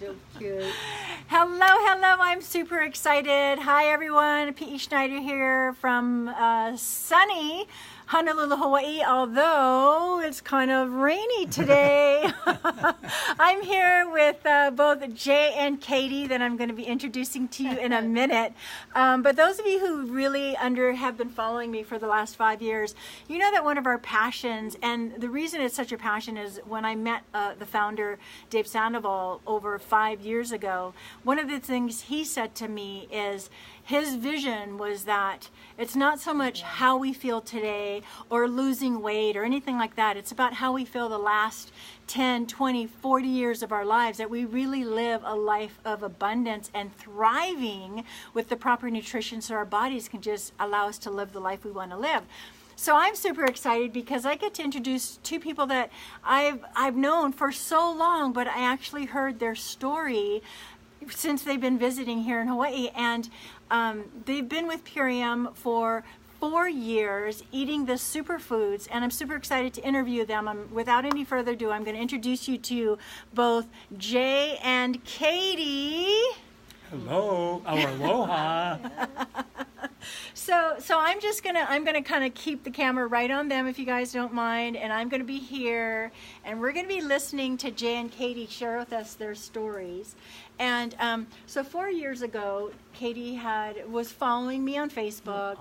so cute. Hello, hello. I'm super excited. Hi, everyone. Piischneider here from sunny Honolulu, Hawaii, although it's kind of rainy today. I'm here with both Jay and Katie that I'm going to be introducing to you in a minute. But those of you who really have been following me for the last 5 years, you know that one of our passions, and the reason it's such a passion is when I met the founder, Dave Sandoval, over 5 years ago, one of the things he said to me is his vision was that it's not so much how we feel today or losing weight or anything like that. It's about how we feel the last 10, 20, 40 years of our lives, that we really live a life of abundance and thriving with the proper nutrition so our bodies can just allow us to live the life we want to live. So I'm super excited because I get to introduce two people that I've known for so long, but I actually heard their story since they've been visiting here in Hawaii, and they've been with Purium for 4 years eating the superfoods, and I'm super excited to interview them. Without any further ado, I'm going to introduce you to both Jay and Katie. Hello, or aloha. So I'm gonna kind of keep the camera right on them if you guys don't mind, and I'm gonna be here, and we're gonna be listening to Jay and Katie share with us their stories. And so 4 years ago, Katie was following me on Facebook,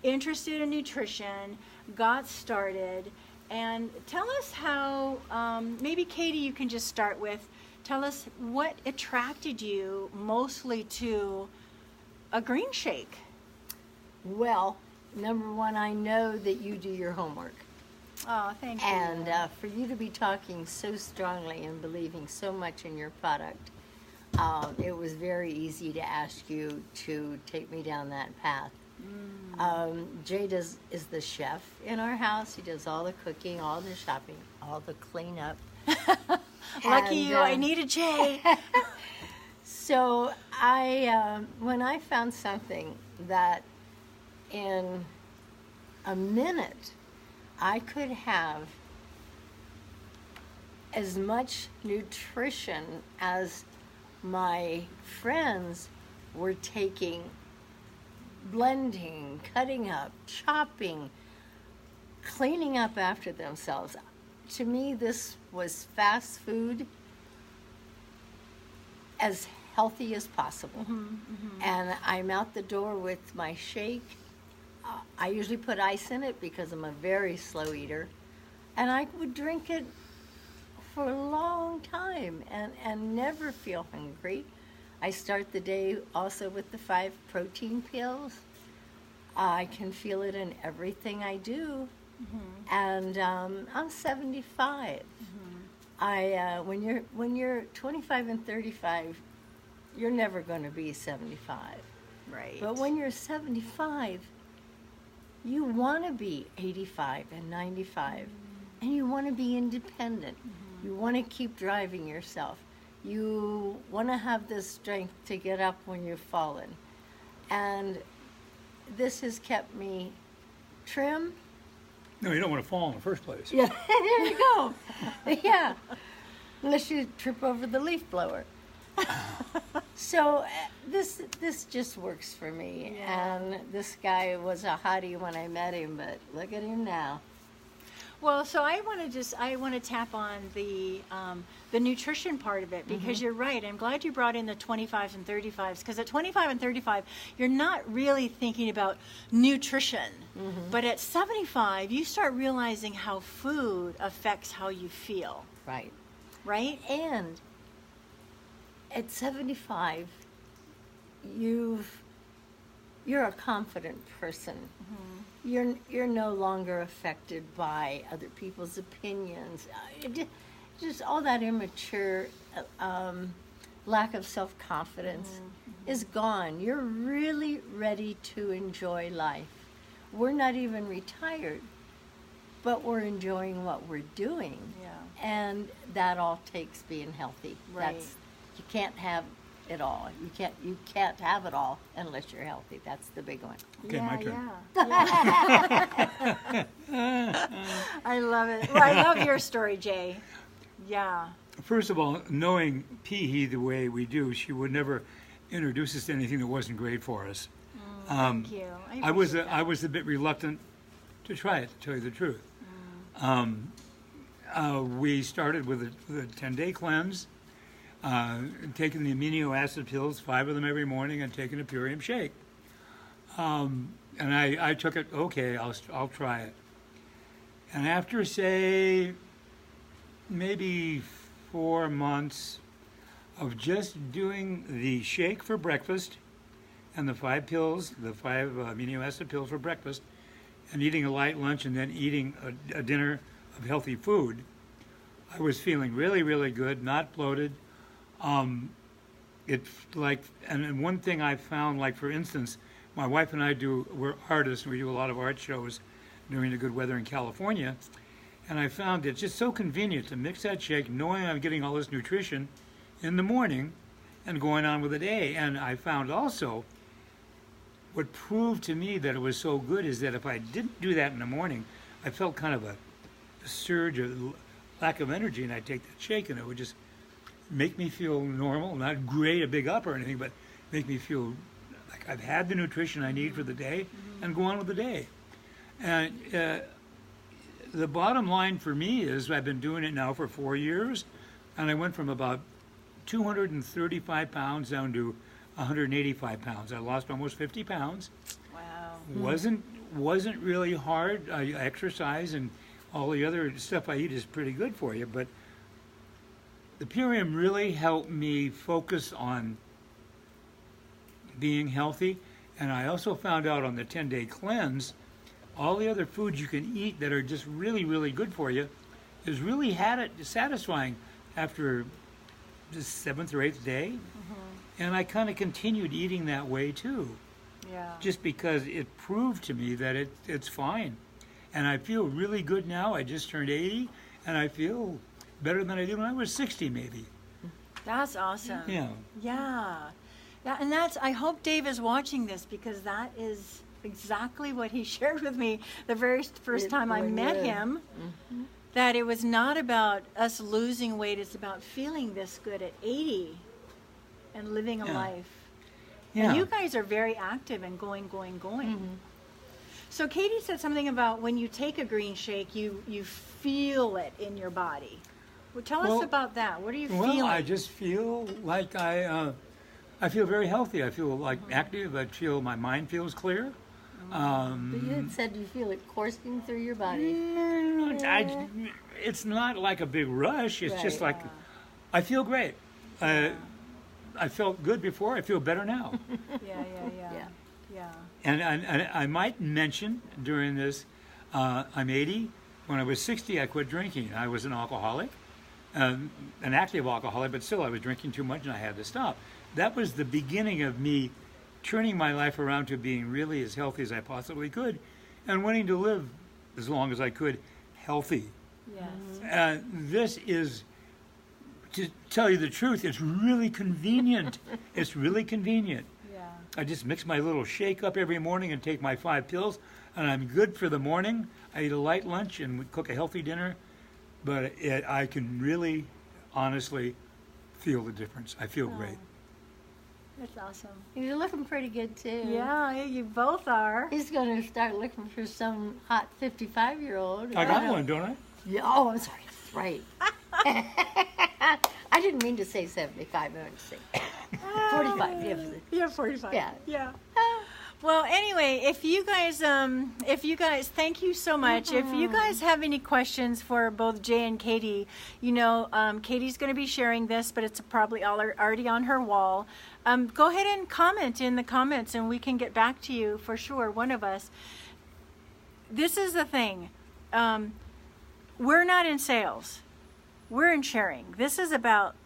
interested in nutrition, got started, and tell us how. Maybe Katie, you can just start with. Tell us what attracted you mostly to a green shake. Well, number one, I know that you do your homework. Oh, thank you. And for you to be talking so strongly and believing so much in your product, it was very easy to ask you to take me down that path. Jay is the chef in our house. He does all the cooking, all the shopping, all the cleanup. Lucky you, I need a Jay. So when I found something that in a minute I could have as much nutrition as my friends were taking, blending, cutting up, chopping, cleaning up after themselves. To me, this was fast food as healthy as possible. And I'm out the door with my shake. I usually put ice in it because I'm a very slow eater. And I would drink it for a long time and never feel hungry. I start the day also with the 5 protein pills. I can feel it in everything I do. And I'm 75. When you're 25 and 35, you're never going to be 75. Right. But when you're 75, you want to be 85 and 95, and you want to be independent. You want to keep driving yourself. You want to have the strength to get up when you've fallen. And this has kept me trim. No, you don't want to fall in the first place. Yeah, there you go. Yeah, unless you trip over the leaf blower. So this just works for me. Yeah. And this guy was a hottie when I met him, but look at him now. Well, so I want to tap on the nutrition part of it, because you're right. I'm glad you brought in the 25s and 35s, because at 25 and 35, you're not really thinking about nutrition. But at 75, you start realizing how food affects how you feel. Right. Right? And at 75, you're a confident person. You're no longer affected by other people's opinions. Just all that immature lack of self-confidence is gone. You're really ready to enjoy life. We're not even retired, but we're enjoying what we're doing. Yeah. And that all takes being healthy. Right. You can't have it all. You can't have it all unless you're healthy. That's the big one. Okay, my turn. I love it. Well, I love your story, Jay. Yeah. First of all, knowing Pihi the way we do, she would never introduce us to anything that wasn't great for us. Thank you. I was a bit reluctant to try it, to tell you the truth. We started with a 10-day cleanse, taking the amino acid pills, 5 of them every morning, and taking a Purium shake. And I took it. Okay, I'll try it. And after, say, maybe 4 months of just doing the shake for breakfast and the 5 pills, the 5 amino acid pills for breakfast, and eating a light lunch and then eating a dinner of healthy food, I was feeling really, really good, not bloated. It's like, and one thing I found, like for instance, my wife and we're artists, and we do a lot of art shows during the good weather in California, and I found it's just so convenient to mix that shake, knowing I'm getting all this nutrition in the morning and going on with the day. And I found also, what proved to me that it was so good is that if I didn't do that in the morning, I felt kind of a surge of lack of energy, and I'd take that shake and it would just make me feel normal, not great, a big up or anything, but make me feel like I've had the nutrition I need for the day and go on with the day. And the bottom line for me is I've been doing it now for 4 years, and I went from about 235 pounds down to 185 pounds. I lost almost 50 pounds. Wow. Wasn't really hard. I exercise, and all the other stuff I eat is pretty good for you, but the Purium really helped me focus on being healthy. And I also found out on the 10-day cleanse, all the other foods you can eat that are just really, really good for you is really satisfying after the 7th or 8th day. And I kind of continued eating that way too. Yeah. Just because it proved to me that it's fine. And I feel really good now. I just turned 80, and I feel better than I did when I was 60 maybe. That's awesome. Yeah. Yeah. Yeah, and I hope Dave is watching this, because that is exactly what he shared with me the very first time I met him, that it was not about us losing weight, it's about feeling this good at 80 and living a life. Yeah. And you guys are very active and going. So Katie said something about when you take a green shake, you feel it in your body. Well, tell us about that. What are you feeling? Well, I just feel like I feel very healthy. I feel like active. I feel my mind feels clear. But you had said you feel it coursing through your body. It's not like a big rush. It's just like I feel great. I felt good before. I feel better now. Yeah. And I might mention during this, I'm 80. When I was 60, I quit drinking. I was an alcoholic, an active alcoholic, but still I was drinking too much and I had to stop. That was the beginning of me turning my life around to being really as healthy as I possibly could and wanting to live as long as I could healthy. Yes. This is, to tell you the truth, it's really convenient. It's really convenient. Yeah. I just mix my little shake up every morning and take my 5 pills, and I'm good for the morning. I eat a light lunch and we cook a healthy dinner, but I can really, honestly feel the difference. I feel great. That's awesome. You're looking pretty good too. Yeah, you both are. He's going to start looking for some hot 55-year-old. I got one, don't I? Yeah, oh, I'm sorry. That's right. I didn't mean to say 75. I meant to say 45. Yeah, 45. Yeah. Well, anyway, if you guys, thank you so much. If you guys have any questions for both Jay and Katie, Katie's going to be sharing this, but it's probably already on her wall. Go ahead and comment in the comments, and we can get back to you for sure, one of us. This is the thing. We're not in sales. We're in sharing. This is about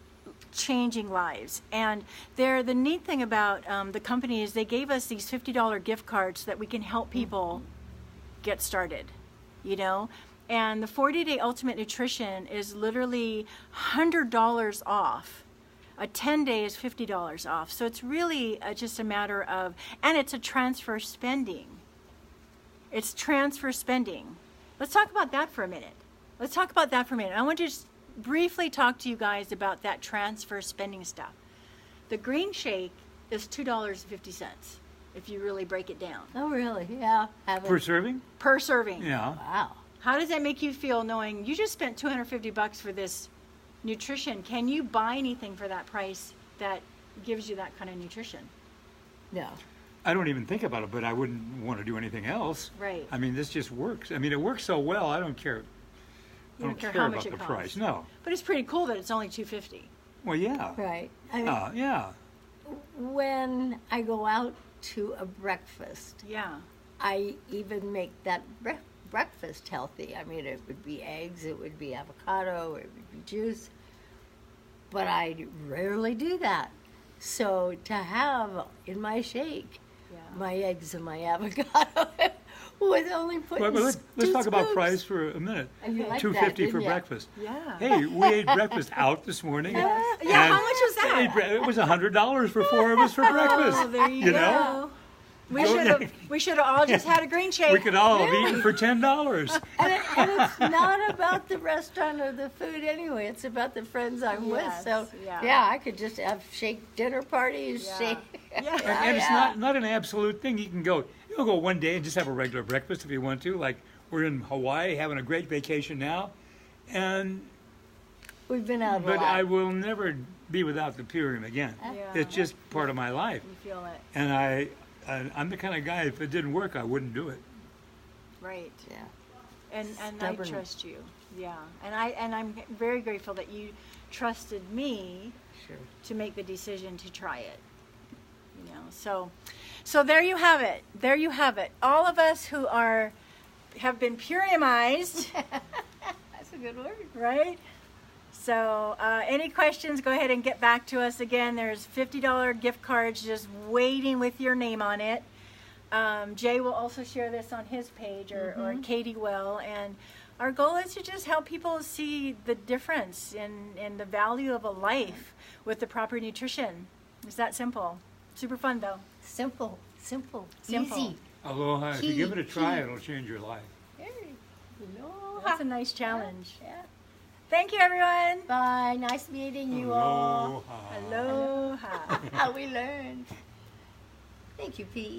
changing lives. And the neat thing about the company is they gave us these $50 gift cards that we can help people get started, And the 40-day Ultimate Nutrition is literally $100 off. A 10-day is $50 off. So it's really just a matter of, and it's a transfer spending. It's transfer spending. Let's talk about that for a minute. I want you to briefly talk to you guys about that transfer spending stuff. The green shake is $2.50 if you really break it down. Oh, really? Yeah. Per serving? Per serving. Yeah. Wow. How does that make you feel knowing you just spent $250 for this nutrition? Can you buy anything for that price that gives you that kind of nutrition? No. I don't even think about it, but I wouldn't want to do anything else. Right. I mean, this just works. I mean, it works so well, I don't care. I don't care how about much it the costs. price. No. But it's pretty cool that it's only $2.50. Well, yeah. Right. I mean, Yeah. when I go out to a breakfast, Yeah. I even make that breakfast healthy. I mean, it would be eggs, it would be avocado, it would be juice. But I rarely do that. So to have in my shake my eggs and my avocado with only putting Well, let's two talk about scoops. price for a minute. And you like that, $2.50 didn't for ya? breakfast. Yeah. Hey, we ate breakfast out this morning. Yeah, and how much was that? It was $100 for 4 of us for breakfast. Oh, there you You go. know? We should have all just had a green shake. We could all have eaten for $10. And it's not about the restaurant or the food anyway. It's about the friends I'm with. Yes, So, yeah. I could just have shake dinner parties. Yeah. Shake. Yeah. And it's not an absolute thing. You'll go one day and just have a regular breakfast if you want to. Like we're in Hawaii having a great vacation now, and We've been out a but lot. I will never be without the purium again. Yeah. It's just part of my life, You feel it. and I'm the kind of guy. If it didn't work, I wouldn't do it. Right. Yeah. And I Stubborn. trust you. Yeah. And I'm very grateful that you trusted me Sure. to make the decision to try it. You know, so there you have it. There you have it. All of us who have been puriumized, That's a good word. right? So any questions, go ahead and get back to us. Again, there's $50 gift cards just waiting with your name on it. Jay will also share this on his page, or Katie will. And our goal is to just help people see the difference in the value of a life with the proper nutrition. It's that simple. Super fun, though. Simple. Simple. Easy. Aloha. If you give it a try, it'll change your life. Aloha. That's a nice challenge. Yeah. Thank you, everyone. Bye. Nice meeting you all. Aloha. Aloha. How we learned. Thank you, P.E.